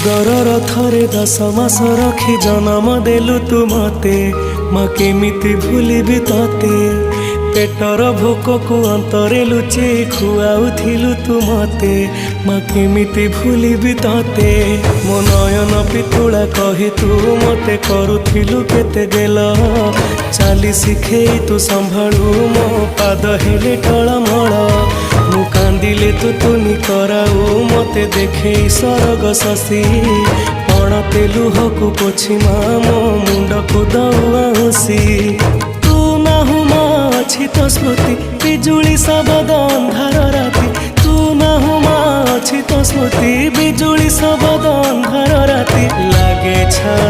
सागर थरे 10 मास रखी जन्म देलु तू मते माँ केमिति भूलिबी तते पेटर भोक को अंतरे लुचे खुआउथिलु तू मते माँ केमिति भूलिबी तते मो नयन पितुला कही तू मते करुथिलु केते गेल चाली शिखे तू संभाळु मो पाद हेले टळमळ मु कांदिले तू तुनी कराऊ मते देखे सरग शशि पणते लुहकु पोछि मो मुंड को दौसी तू नाहु मा अछि तो स्मृति बिजुली सबद अंधार राति तू नाहु मा अछि तो स्मृति बिजुली सबद अंधार राति लागे छानी।